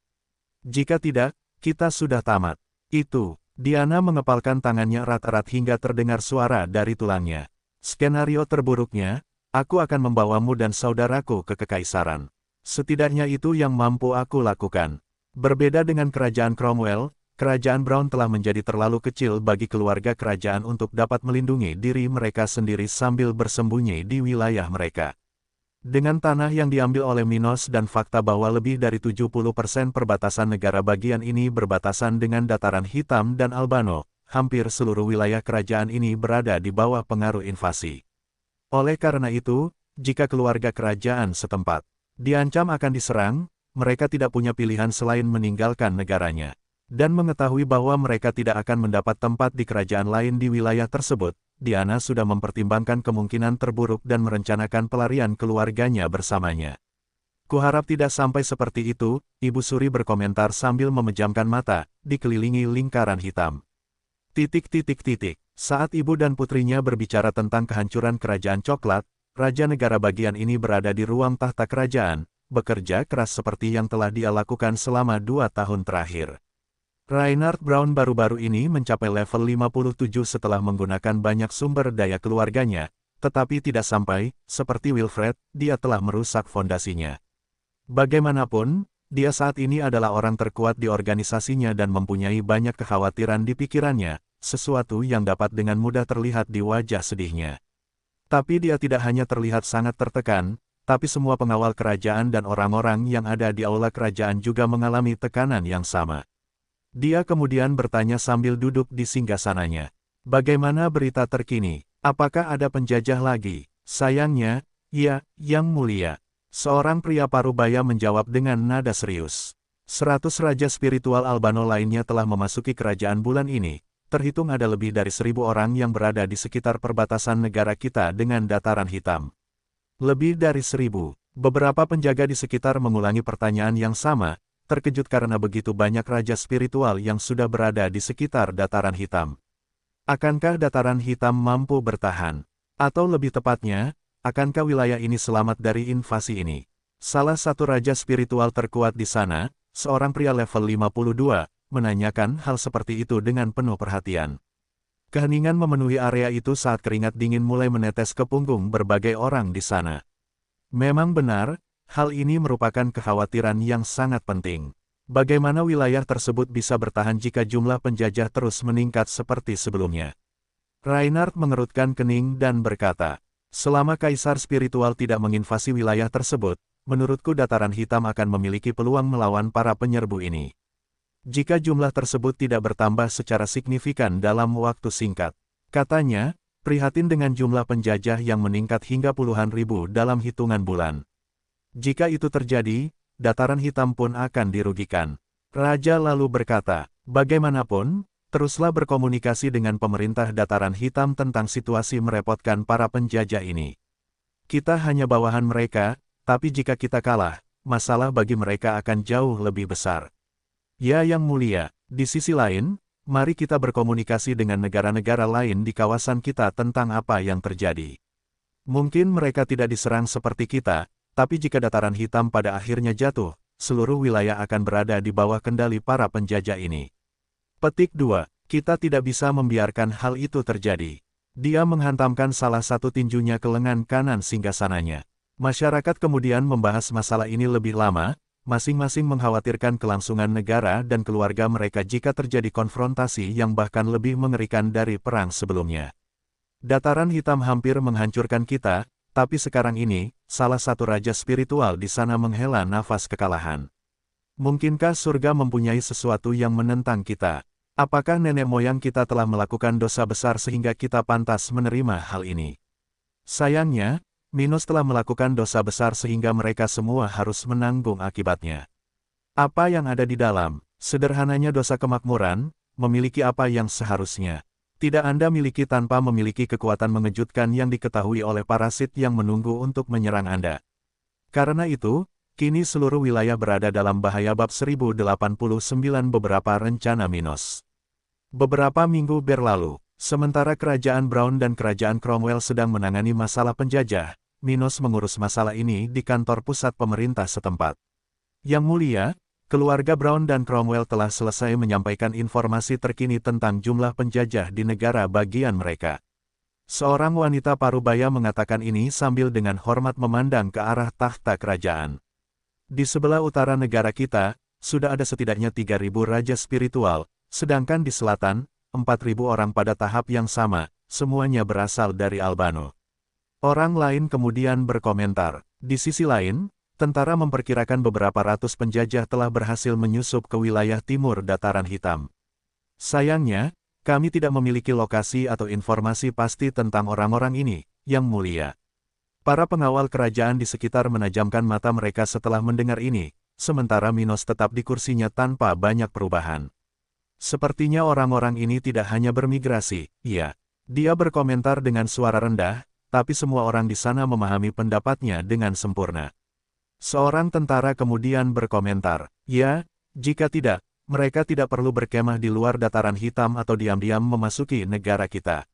Jika tidak, kita sudah tamat." Itu, Diana mengepalkan tangannya erat-erat hingga terdengar suara dari tulangnya. "Skenario terburuknya, aku akan membawamu dan saudaraku ke kekaisaran. Setidaknya itu yang mampu aku lakukan." Berbeda dengan Kerajaan Cromwell, Kerajaan Brown telah menjadi terlalu kecil bagi keluarga kerajaan untuk dapat melindungi diri mereka sendiri sambil bersembunyi di wilayah mereka. Dengan tanah yang diambil oleh Minos dan fakta bahwa lebih dari 70% perbatasan negara bagian ini berbatasan dengan Dataran Hitam dan Albano, hampir seluruh wilayah kerajaan ini berada di bawah pengaruh invasi. Oleh karena itu, jika keluarga kerajaan setempat diancam akan diserang, mereka tidak punya pilihan selain meninggalkan negaranya. Dan mengetahui bahwa mereka tidak akan mendapat tempat di kerajaan lain di wilayah tersebut, Diana sudah mempertimbangkan kemungkinan terburuk dan merencanakan pelarian keluarganya bersamanya. "Kuharap tidak sampai seperti itu," Ibu Suri berkomentar sambil memejamkan mata, dikelilingi lingkaran hitam. Saat ibu dan putrinya berbicara tentang kehancuran kerajaan coklat, Raja negara bagian ini berada di ruang tahta kerajaan, bekerja keras seperti yang telah dia lakukan selama 2 tahun terakhir. Reinhard Brown baru-baru ini mencapai level 57 setelah menggunakan banyak sumber daya keluarganya, tetapi tidak sampai, seperti Wilfred, dia telah merusak fondasinya. Bagaimanapun, dia saat ini adalah orang terkuat di organisasinya dan mempunyai banyak kekhawatiran di pikirannya, sesuatu yang dapat dengan mudah terlihat di wajah sedihnya. Tapi dia tidak hanya terlihat sangat tertekan, tapi semua pengawal kerajaan dan orang-orang yang ada di aula kerajaan juga mengalami tekanan yang sama. Dia kemudian bertanya sambil duduk di singgasananya. "Bagaimana berita terkini? Apakah ada penjajah lagi?" "Sayangnya, ya, Yang Mulia." Seorang pria parubaya menjawab dengan nada serius. 100 raja spiritual Albano lainnya telah memasuki kerajaan bulan ini. Terhitung ada lebih dari 1000 orang yang berada di sekitar perbatasan negara kita dengan Dataran Hitam. Lebih dari 1000. Beberapa penjaga di sekitar mengulangi pertanyaan yang sama, terkejut karena begitu banyak raja spiritual yang sudah berada di sekitar dataran hitam. Akankah dataran hitam mampu bertahan? Atau lebih tepatnya, akankah wilayah ini selamat dari invasi ini? Salah satu raja spiritual terkuat di sana, seorang pria level 52, menanyakan hal seperti itu dengan penuh perhatian. Keheningan memenuhi area itu saat keringat dingin mulai menetes ke punggung berbagai orang di sana. Memang benar, hal ini merupakan kekhawatiran yang sangat penting. Bagaimana wilayah tersebut bisa bertahan jika jumlah penjajah terus meningkat seperti sebelumnya? Reinhardt mengerutkan kening dan berkata, selama kaisar spiritual tidak menginvasi wilayah tersebut, menurutku dataran hitam akan memiliki peluang melawan para penyerbu ini. Jika jumlah tersebut tidak bertambah secara signifikan dalam waktu singkat, katanya, prihatin dengan jumlah penjajah yang meningkat hingga puluhan ribu dalam hitungan bulan. Jika itu terjadi, dataran hitam pun akan dirugikan. Raja lalu berkata, bagaimanapun, teruslah berkomunikasi dengan pemerintah dataran hitam tentang situasi merepotkan para penjajah ini. Kita hanya bawahan mereka, tapi jika kita kalah, masalah bagi mereka akan jauh lebih besar. Ya Yang Mulia, di sisi lain, mari kita berkomunikasi dengan negara-negara lain di kawasan kita tentang apa yang terjadi. Mungkin mereka tidak diserang seperti kita, tapi jika dataran hitam pada akhirnya jatuh, seluruh wilayah akan berada di bawah kendali para penjajah ini. Petik 2. Kita tidak bisa membiarkan hal itu terjadi. Dia menghantamkan salah satu tinjunya ke lengan kanan singgasananya. Masyarakat kemudian membahas masalah ini lebih lama, masing-masing mengkhawatirkan kelangsungan negara dan keluarga mereka jika terjadi konfrontasi yang bahkan lebih mengerikan dari perang sebelumnya. Dataran hitam hampir menghancurkan kita, tapi sekarang ini, salah satu raja spiritual di sana menghela nafas kekalahan. Mungkinkah surga mempunyai sesuatu yang menentang kita? Apakah nenek moyang kita telah melakukan dosa besar sehingga kita pantas menerima hal ini? Sayangnya, Minos telah melakukan dosa besar sehingga mereka semua harus menanggung akibatnya. Apa yang ada di dalam, sederhananya dosa kemakmuran, memiliki apa yang seharusnya tidak Anda miliki tanpa memiliki kekuatan mengejutkan yang diketahui oleh parasit yang menunggu untuk menyerang Anda. Karena itu, kini seluruh wilayah berada dalam bahaya bab 1089 beberapa rencana Minos. Beberapa minggu berlalu, sementara kerajaan Brown dan kerajaan Cromwell sedang menangani masalah penjajah, Minos mengurus masalah ini di kantor pusat pemerintah setempat. Yang Mulia, keluarga Brown dan Cromwell telah selesai menyampaikan informasi terkini tentang jumlah penjajah di negara bagian mereka. Seorang wanita parubaya mengatakan ini sambil dengan hormat memandang ke arah tahta kerajaan. Di sebelah utara negara kita, sudah ada setidaknya 3.000 raja spiritual, sedangkan di selatan, 4.000 orang pada tahap yang sama, semuanya berasal dari Albano. Orang lain kemudian berkomentar, di sisi lain, tentara memperkirakan beberapa ratus penjajah telah berhasil menyusup ke wilayah timur dataran hitam. Sayangnya, kami tidak memiliki lokasi atau informasi pasti tentang orang-orang ini, Yang Mulia. Para pengawal kerajaan di sekitar menajamkan mata mereka setelah mendengar ini, sementara Minos tetap di kursinya tanpa banyak perubahan. Sepertinya orang-orang ini tidak hanya bermigrasi, iya. Dia berkomentar dengan suara rendah, tapi semua orang di sana memahami pendapatnya dengan sempurna. Seorang tentara kemudian berkomentar, ya, jika tidak, mereka tidak perlu berkemah di luar dataran hitam atau diam-diam memasuki negara kita.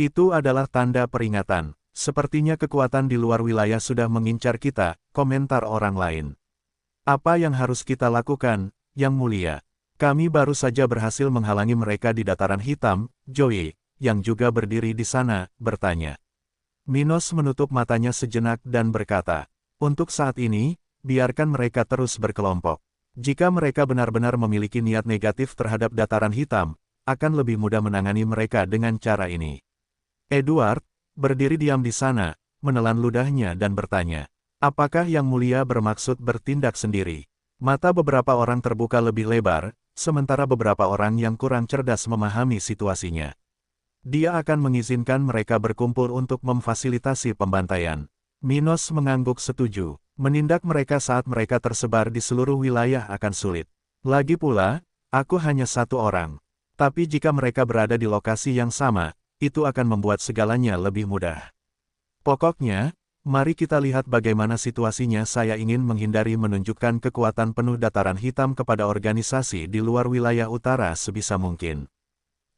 Itu adalah tanda peringatan. Sepertinya kekuatan di luar wilayah sudah mengincar kita, komentar orang lain. Apa yang harus kita lakukan, Yang Mulia? Kami baru saja berhasil menghalangi mereka di dataran hitam, Joey, yang juga berdiri di sana, bertanya. Minos menutup matanya sejenak dan berkata, untuk saat ini, biarkan mereka terus berkelompok. Jika mereka benar-benar memiliki niat negatif terhadap dataran hitam, akan lebih mudah menangani mereka dengan cara ini. Edward, berdiri diam di sana, menelan ludahnya dan bertanya, apakah Yang Mulia bermaksud bertindak sendiri? Mata beberapa orang terbuka lebih lebar, sementara beberapa orang yang kurang cerdas memahami situasinya. Dia akan mengizinkan mereka berkumpul untuk memfasilitasi pembantaian. Minos mengangguk setuju. Menindak mereka saat mereka tersebar di seluruh wilayah akan sulit. Lagi pula, aku hanya satu orang. Tapi jika mereka berada di lokasi yang sama, itu akan membuat segalanya lebih mudah. Pokoknya, Mari kita lihat bagaimana situasinya. Saya ingin menghindari menunjukkan kekuatan penuh dataran hitam kepada organisasi di luar wilayah utara sebisa mungkin.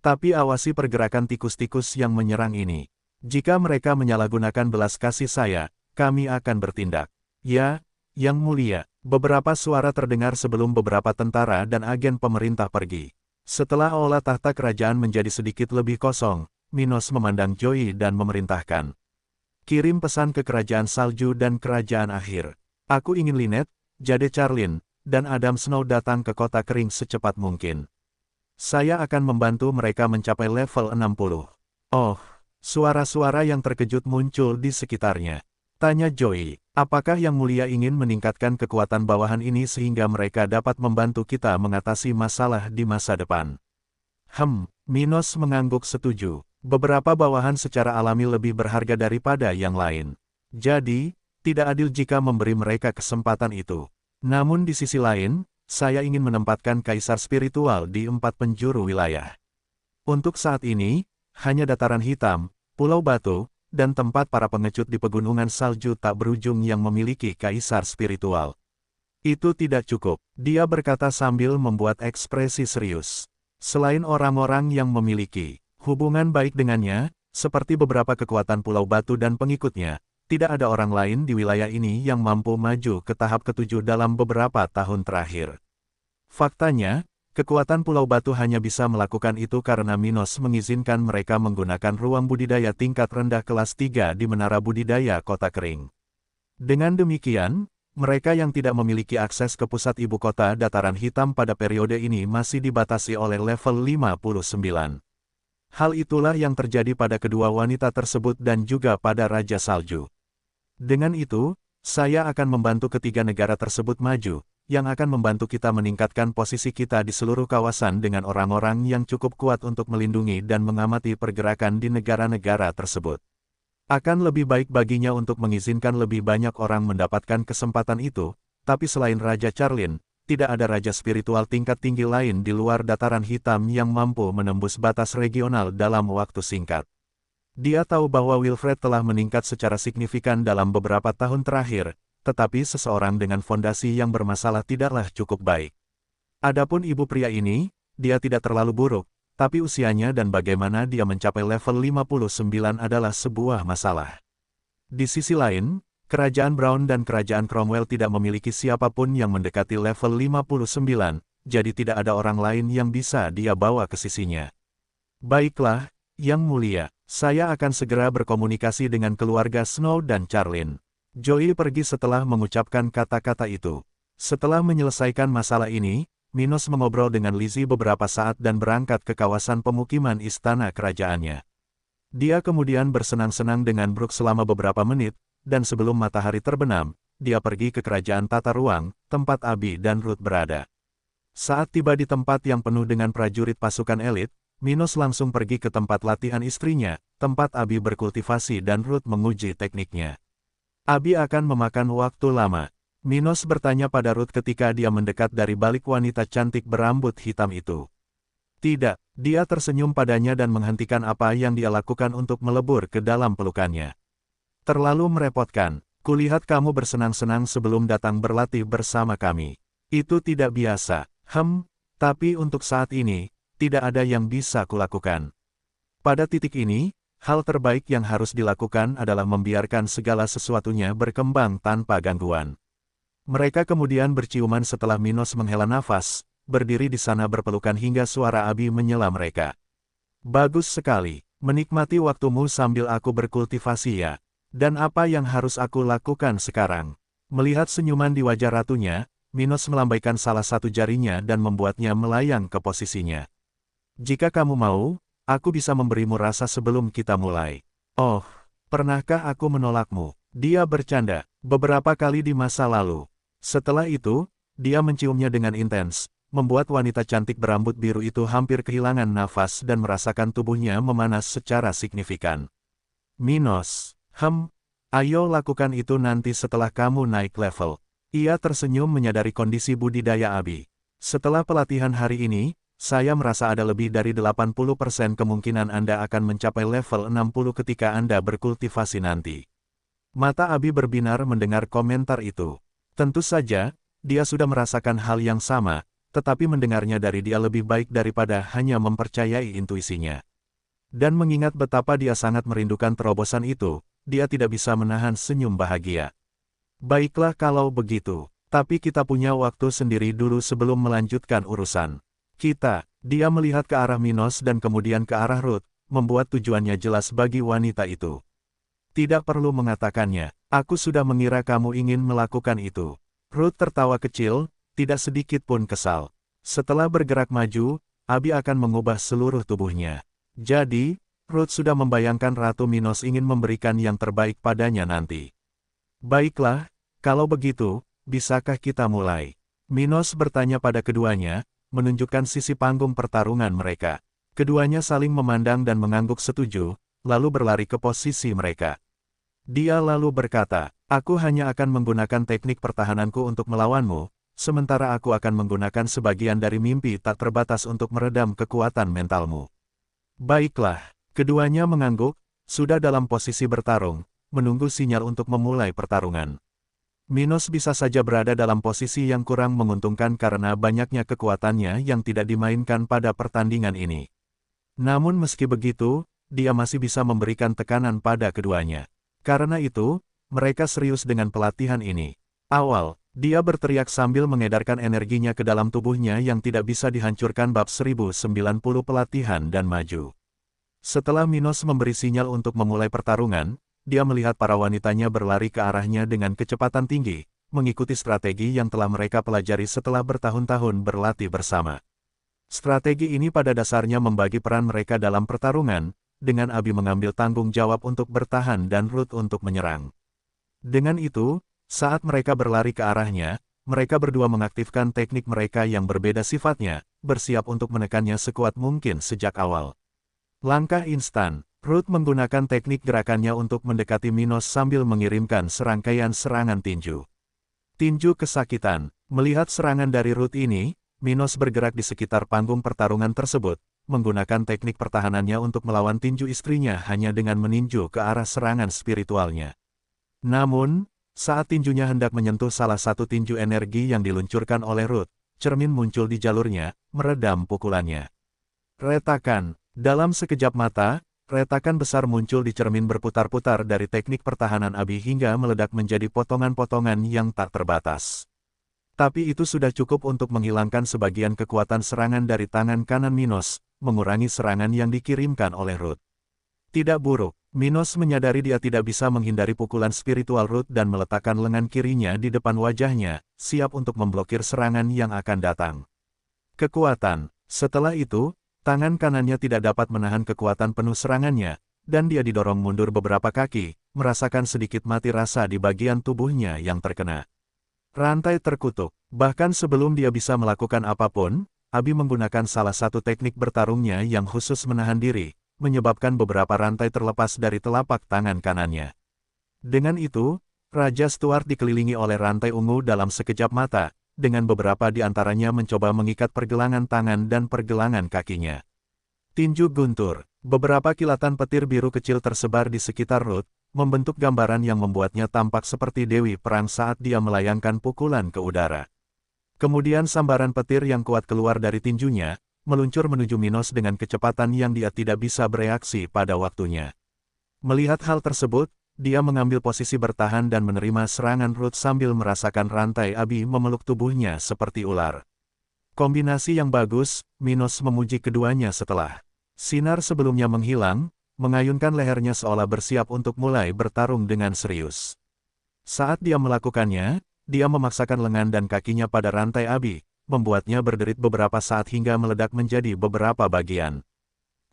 Tapi awasi pergerakan tikus-tikus yang menyerang ini. Jika mereka menyalahgunakan belas kasih saya, kami akan bertindak. Ya, Yang Mulia. Beberapa suara terdengar sebelum beberapa tentara dan agen pemerintah pergi. Setelah aula tahta kerajaan menjadi sedikit lebih kosong, Minos memandang Joey dan memerintahkan. Kirim pesan ke kerajaan salju dan kerajaan akhir. Aku ingin Lynette, Jade Charlin, dan Adam Snow datang ke kota kering secepat mungkin. Saya akan membantu mereka mencapai level 60. Oh, suara-suara yang terkejut muncul di sekitarnya. Tanya Joey, apakah Yang Mulia ingin meningkatkan kekuatan bawahan ini sehingga mereka dapat membantu kita mengatasi masalah di masa depan? Minos mengangguk setuju. Beberapa bawahan secara alami lebih berharga daripada yang lain. Jadi, tidak adil jika memberi mereka kesempatan itu. Namun di sisi lain, saya ingin menempatkan kaisar spiritual di 4 penjuru wilayah. Untuk saat ini, hanya dataran hitam, pulau batu, dan tempat para pengecut di pegunungan salju tak berujung yang memiliki kaisar spiritual. Itu tidak cukup, dia berkata sambil membuat ekspresi serius. Selain orang-orang yang memiliki hubungan baik dengannya, seperti beberapa kekuatan Pulau Batu dan pengikutnya, tidak ada orang lain di wilayah ini yang mampu maju ke tahap ke-7 dalam beberapa tahun terakhir. Faktanya, kekuatan Pulau Batu hanya bisa melakukan itu karena Minos mengizinkan mereka menggunakan ruang budidaya tingkat rendah kelas 3 di Menara Budidaya Kota Kering. Dengan demikian, mereka yang tidak memiliki akses ke pusat ibu kota dataran hitam pada periode ini masih dibatasi oleh level 59. Hal itulah yang terjadi pada kedua wanita tersebut dan juga pada Raja Salju. Dengan itu, saya akan membantu ketiga negara tersebut maju, yang akan membantu kita meningkatkan posisi kita di seluruh kawasan dengan orang-orang yang cukup kuat untuk melindungi dan mengamati pergerakan di negara-negara tersebut. Akan lebih baik baginya untuk mengizinkan lebih banyak orang mendapatkan kesempatan itu, tapi selain Raja Charlin, tidak ada raja spiritual tingkat tinggi lain di luar dataran hitam yang mampu menembus batas regional dalam waktu singkat. Dia tahu bahwa Wilfred telah meningkat secara signifikan dalam beberapa tahun terakhir, tetapi seseorang dengan fondasi yang bermasalah tidaklah cukup baik. Adapun ibu pria ini, dia tidak terlalu buruk, tapi usianya dan bagaimana dia mencapai level 59 adalah sebuah masalah. Di sisi lain, Kerajaan Brown dan Kerajaan Cromwell tidak memiliki siapapun yang mendekati level 59, jadi tidak ada orang lain yang bisa dia bawa ke sisinya. Baiklah, Yang Mulia, saya akan segera berkomunikasi dengan keluarga Snow dan Charlin. Joey pergi setelah mengucapkan kata-kata itu. Setelah menyelesaikan masalah ini, Minos mengobrol dengan Lizzie beberapa saat dan berangkat ke kawasan pemukiman istana kerajaannya. Dia kemudian bersenang-senang dengan Brooke selama beberapa menit, dan sebelum matahari terbenam, dia pergi ke kerajaan tata ruang, tempat Abi dan Ruth berada. Saat tiba di tempat yang penuh dengan prajurit pasukan elit, Minos langsung pergi ke tempat latihan istrinya, tempat Abi berkultivasi dan Ruth menguji tekniknya. Abi akan memakan waktu lama. Minos bertanya pada Ruth ketika dia mendekat dari balik wanita cantik berambut hitam itu. Tidak, dia tersenyum padanya dan menghentikan apa yang dia lakukan untuk melebur ke dalam pelukannya. Terlalu merepotkan, kulihat kamu bersenang-senang sebelum datang berlatih bersama kami. Itu tidak biasa, tapi untuk saat ini, tidak ada yang bisa kulakukan. Pada titik ini, hal terbaik yang harus dilakukan adalah membiarkan segala sesuatunya berkembang tanpa gangguan. Mereka kemudian berciuman setelah Minos menghela nafas, berdiri di sana berpelukan hingga suara Abi menyela mereka. Bagus sekali, menikmati waktumu sambil aku berkultivasi ya. Dan apa yang harus aku lakukan sekarang? Melihat senyuman di wajah ratunya, Minos melambaikan salah satu jarinya dan membuatnya melayang ke posisinya. Jika kamu mau, aku bisa memberimu rasa sebelum kita mulai. Oh, pernahkah aku menolakmu? Dia bercanda, beberapa kali di masa lalu. Setelah itu, dia menciumnya dengan intens, membuat wanita cantik berambut biru itu hampir kehilangan nafas dan merasakan tubuhnya memanas secara signifikan. Minos. Ayo lakukan itu nanti setelah kamu naik level. Ia tersenyum menyadari kondisi budidaya Abi. Setelah pelatihan hari ini, saya merasa ada lebih dari 80% kemungkinan Anda akan mencapai level 60 ketika Anda berkultivasi nanti. Mata Abi berbinar mendengar komentar itu. Tentu saja, dia sudah merasakan hal yang sama, tetapi mendengarnya dari dia lebih baik daripada hanya mempercayai intuisinya. Dan mengingat betapa dia sangat merindukan terobosan itu, dia tidak bisa menahan senyum bahagia. Baiklah kalau begitu, tapi kita punya waktu sendiri dulu sebelum melanjutkan urusan. Dia melihat ke arah Minos dan kemudian ke arah Ruth, membuat tujuannya jelas bagi wanita itu. Tidak perlu mengatakannya, aku sudah mengira kamu ingin melakukan itu. Ruth tertawa kecil, tidak sedikit pun kesal. Setelah bergerak maju, Abi akan mengubah seluruh tubuhnya. Jadi, Ruth sudah membayangkan Ratu Minos ingin memberikan yang terbaik padanya nanti. Baiklah, kalau begitu, bisakah kita mulai? Minos bertanya pada keduanya, menunjukkan sisi panggung pertarungan mereka. Keduanya saling memandang dan mengangguk setuju, lalu berlari ke posisi mereka. Dia lalu berkata, aku hanya akan menggunakan teknik pertahananku untuk melawanmu, sementara aku akan menggunakan sebagian dari mimpi tak terbatas untuk meredam kekuatan mentalmu. Baiklah, keduanya mengangguk, sudah dalam posisi bertarung, menunggu sinyal untuk memulai pertarungan. Minos bisa saja berada dalam posisi yang kurang menguntungkan karena banyaknya kekuatannya yang tidak dimainkan pada pertandingan ini. Namun meski begitu, dia masih bisa memberikan tekanan pada keduanya. Karena itu, mereka serius dengan pelatihan ini. Dia berteriak sambil mengedarkan energinya ke dalam tubuhnya yang tidak bisa dihancurkan bab 1090 pelatihan dan maju. Setelah Minos memberi sinyal untuk memulai pertarungan, dia melihat para wanitanya berlari ke arahnya dengan kecepatan tinggi, mengikuti strategi yang telah mereka pelajari setelah bertahun-tahun berlatih bersama. Strategi ini pada dasarnya membagi peran mereka dalam pertarungan, dengan Abi mengambil tanggung jawab untuk bertahan dan Ruth untuk menyerang. Dengan itu, saat mereka berlari ke arahnya, mereka berdua mengaktifkan teknik mereka yang berbeda sifatnya, bersiap untuk menekannya sekuat mungkin sejak awal. Langkah instan, Ruth menggunakan teknik gerakannya untuk mendekati Minos sambil mengirimkan serangkaian serangan tinju. Tinju kesakitan. Melihat serangan dari Ruth ini, Minos bergerak di sekitar panggung pertarungan tersebut, menggunakan teknik pertahanannya untuk melawan tinju istrinya hanya dengan meninju ke arah serangan spiritualnya. Namun, saat tinjunya hendak menyentuh salah satu tinju energi yang diluncurkan oleh Ruth, cermin muncul di jalurnya, meredam pukulannya. Retakan. Dalam sekejap mata, retakan besar muncul di cermin berputar-putar dari teknik pertahanan Abi hingga meledak menjadi potongan-potongan yang tak terbatas. Tapi itu sudah cukup untuk menghilangkan sebagian kekuatan serangan dari tangan kanan Minos, mengurangi serangan yang dikirimkan oleh Ruth. Tidak buruk, Minos menyadari dia tidak bisa menghindari pukulan spiritual Ruth dan meletakkan lengan kirinya di depan wajahnya, siap untuk memblokir serangan yang akan datang. Kekuatan. Setelah itu, tangan kanannya tidak dapat menahan kekuatan penuh serangannya, dan dia didorong mundur beberapa kaki, merasakan sedikit mati rasa di bagian tubuhnya yang terkena. Rantai terkutuk. Bahkan sebelum dia bisa melakukan apapun, Abi menggunakan salah satu teknik bertarungnya yang khusus menahan diri, menyebabkan beberapa rantai terlepas dari telapak tangan kanannya. Dengan itu, Raja Stuart dikelilingi oleh rantai ungu dalam sekejap mata, dengan beberapa di antaranya mencoba mengikat pergelangan tangan dan pergelangan kakinya. Tinju guntur. Beberapa kilatan petir biru kecil tersebar di sekitar Ruth, membentuk gambaran yang membuatnya tampak seperti Dewi Perang saat dia melayangkan pukulan ke udara. Kemudian sambaran petir yang kuat keluar dari tinjunya, meluncur menuju Minos dengan kecepatan yang dia tidak bisa bereaksi pada waktunya. Melihat hal tersebut, dia mengambil posisi bertahan dan menerima serangan Ruth sambil merasakan rantai Abi memeluk tubuhnya seperti ular. Kombinasi yang bagus, Minos memuji keduanya setelah sinar sebelumnya menghilang, mengayunkan lehernya seolah bersiap untuk mulai bertarung dengan serius. Saat dia melakukannya, dia memaksakan lengan dan kakinya pada rantai Abi, membuatnya berderit beberapa saat hingga meledak menjadi beberapa bagian.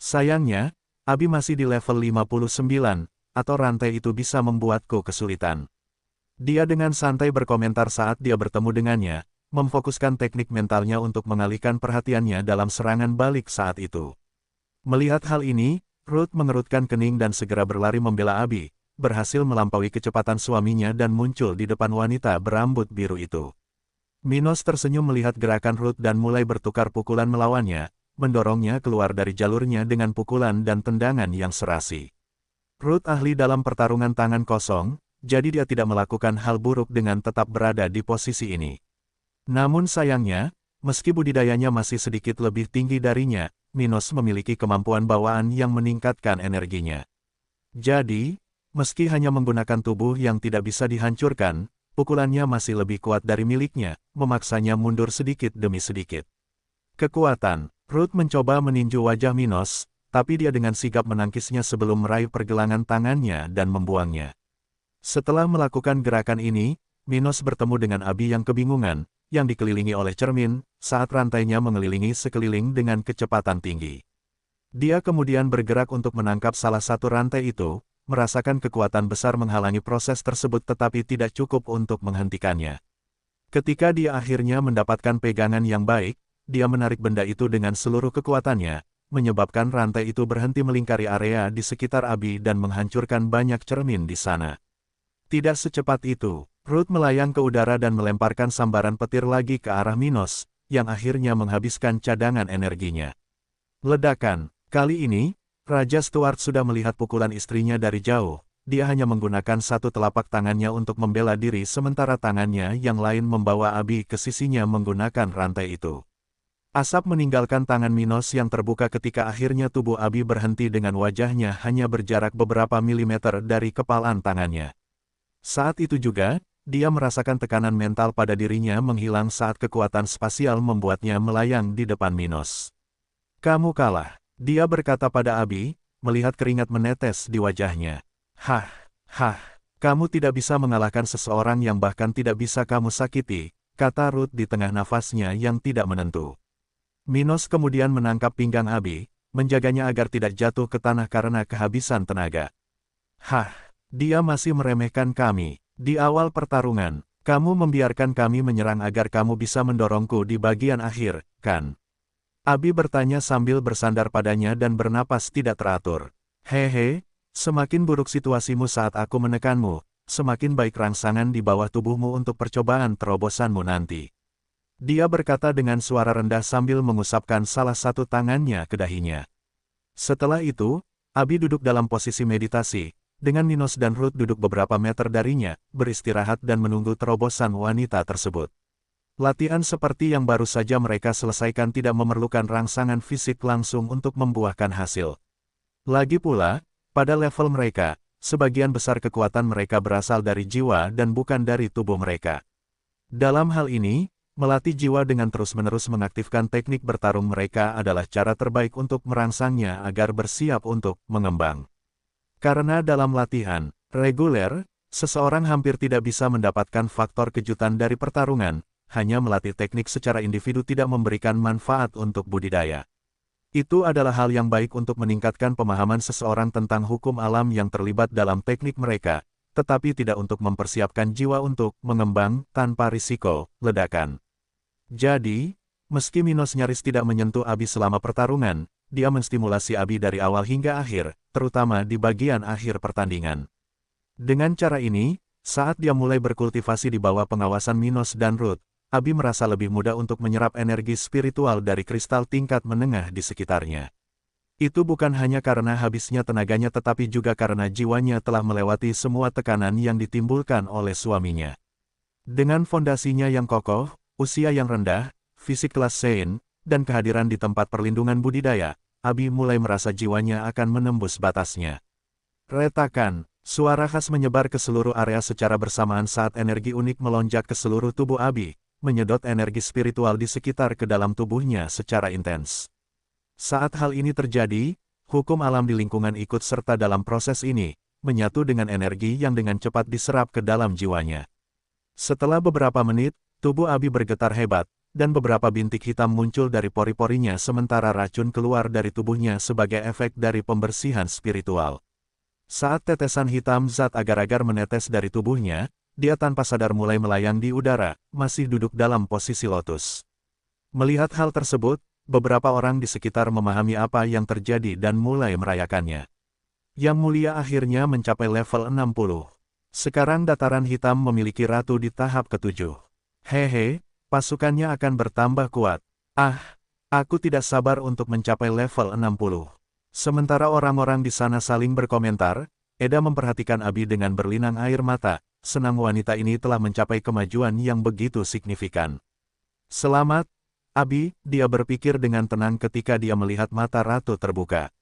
Sayangnya, Abi masih di level 59, atau rantai itu bisa membuatku kesulitan. Dia dengan santai berkomentar saat dia bertemu dengannya, memfokuskan teknik mentalnya untuk mengalihkan perhatiannya dalam serangan balik saat itu. Melihat hal ini, Ruth mengerutkan kening dan segera berlari membela Abi, berhasil melampaui kecepatan suaminya dan muncul di depan wanita berambut biru itu. Minos tersenyum melihat gerakan Ruth dan mulai bertukar pukulan melawannya, mendorongnya keluar dari jalurnya dengan pukulan dan tendangan yang serasi. Ruth ahli dalam pertarungan tangan kosong, jadi dia tidak melakukan hal buruk dengan tetap berada di posisi ini. Namun sayangnya, meski budidayanya masih sedikit lebih tinggi darinya, Minos memiliki kemampuan bawaan yang meningkatkan energinya. Jadi, meski hanya menggunakan tubuh yang tidak bisa dihancurkan, pukulannya masih lebih kuat dari miliknya, memaksanya mundur sedikit demi sedikit. Kekuatan, Ruth mencoba meninju wajah Minos, tapi dia dengan sigap menangkisnya sebelum meraih pergelangan tangannya dan membuangnya. Setelah melakukan gerakan ini, Minos bertemu dengan Abi yang kebingungan, yang dikelilingi oleh cermin, saat rantainya mengelilingi sekeliling dengan kecepatan tinggi. Dia kemudian bergerak untuk menangkap salah satu rantai itu, merasakan kekuatan besar menghalangi proses tersebut tetapi tidak cukup untuk menghentikannya. Ketika dia akhirnya mendapatkan pegangan yang baik, dia menarik benda itu dengan seluruh kekuatannya, menyebabkan rantai itu berhenti melingkari area di sekitar Abi dan menghancurkan banyak cermin di sana. Tidak secepat itu, Ruth melayang ke udara dan melemparkan sambaran petir lagi ke arah Minos, yang akhirnya menghabiskan cadangan energinya. Ledakan, kali ini, Raja Stuart sudah melihat pukulan istrinya dari jauh. Dia hanya menggunakan satu telapak tangannya untuk membela diri sementara tangannya yang lain membawa Abi ke sisinya menggunakan rantai itu. Asap meninggalkan tangan Minos yang terbuka ketika akhirnya tubuh Abi berhenti dengan wajahnya hanya berjarak beberapa milimeter dari kepalan tangannya. Saat itu juga, dia merasakan tekanan mental pada dirinya menghilang saat kekuatan spasial membuatnya melayang di depan Minos. "Kamu kalah," dia berkata pada Abi, melihat keringat menetes di wajahnya. "Hah, kamu tidak bisa mengalahkan seseorang yang bahkan tidak bisa kamu sakiti," kata Ruth di tengah nafasnya yang tidak menentu. Minos kemudian menangkap pinggang Abi, menjaganya agar tidak jatuh ke tanah karena kehabisan tenaga. "Hah, dia masih meremehkan kami. Di awal pertarungan, kamu membiarkan kami menyerang agar kamu bisa mendorongku di bagian akhir, kan?" Abi bertanya sambil bersandar padanya dan bernapas tidak teratur. "Hehe, semakin buruk situasimu saat aku menekanmu, semakin baik rangsangan di bawah tubuhmu untuk percobaan terobosanmu nanti." Dia berkata dengan suara rendah sambil mengusapkan salah satu tangannya ke dahinya. Setelah itu, Abi duduk dalam posisi meditasi, dengan Minos dan Ruth duduk beberapa meter darinya, beristirahat dan menunggu terobosan wanita tersebut. Latihan seperti yang baru saja mereka selesaikan tidak memerlukan rangsangan fisik langsung untuk membuahkan hasil. Lagi pula, pada level mereka, sebagian besar kekuatan mereka berasal dari jiwa dan bukan dari tubuh mereka. Dalam hal ini, melatih jiwa dengan terus-menerus mengaktifkan teknik bertarung mereka adalah cara terbaik untuk merangsangnya agar bersiap untuk mengembang. Karena dalam latihan reguler, seseorang hampir tidak bisa mendapatkan faktor kejutan dari pertarungan, hanya melatih teknik secara individu tidak memberikan manfaat untuk budidaya. Itu adalah hal yang baik untuk meningkatkan pemahaman seseorang tentang hukum alam yang terlibat dalam teknik mereka, tetapi tidak untuk mempersiapkan jiwa untuk mengembang tanpa risiko ledakan. Jadi, meski Minos nyaris tidak menyentuh Abi selama pertarungan, dia menstimulasi Abi dari awal hingga akhir, terutama di bagian akhir pertandingan. Dengan cara ini, saat dia mulai berkultivasi di bawah pengawasan Minos dan Ruth, Abi merasa lebih mudah untuk menyerap energi spiritual dari kristal tingkat menengah di sekitarnya. Itu bukan hanya karena habisnya tenaganya tetapi juga karena jiwanya telah melewati semua tekanan yang ditimbulkan oleh suaminya. Dengan fondasinya yang kokoh, usia yang rendah, fisik kelas Sein, dan kehadiran di tempat perlindungan budidaya, Abi mulai merasa jiwanya akan menembus batasnya. Retakan, suara khas menyebar ke seluruh area secara bersamaan saat energi unik melonjak ke seluruh tubuh Abi, menyedot energi spiritual di sekitar ke dalam tubuhnya secara intens. Saat hal ini terjadi, hukum alam di lingkungan ikut serta dalam proses ini, menyatu dengan energi yang dengan cepat diserap ke dalam jiwanya. Setelah beberapa menit, tubuh Abi bergetar hebat, dan beberapa bintik hitam muncul dari pori-porinya sementara racun keluar dari tubuhnya sebagai efek dari pembersihan spiritual. Saat tetesan hitam zat agar-agar menetes dari tubuhnya, dia tanpa sadar mulai melayang di udara, masih duduk dalam posisi lotus. Melihat hal tersebut, beberapa orang di sekitar memahami apa yang terjadi dan mulai merayakannya. Yang Mulia akhirnya mencapai level 60. Sekarang dataran hitam memiliki ratu di tahap ke-7. Hehe, pasukannya akan bertambah kuat. Aku tidak sabar untuk mencapai level 60. Sementara orang-orang di sana saling berkomentar, Eda memperhatikan Abi dengan berlinang air mata, senang wanita ini telah mencapai kemajuan yang begitu signifikan. Selamat, Abi, dia berpikir dengan tenang ketika dia melihat mata Ratu terbuka.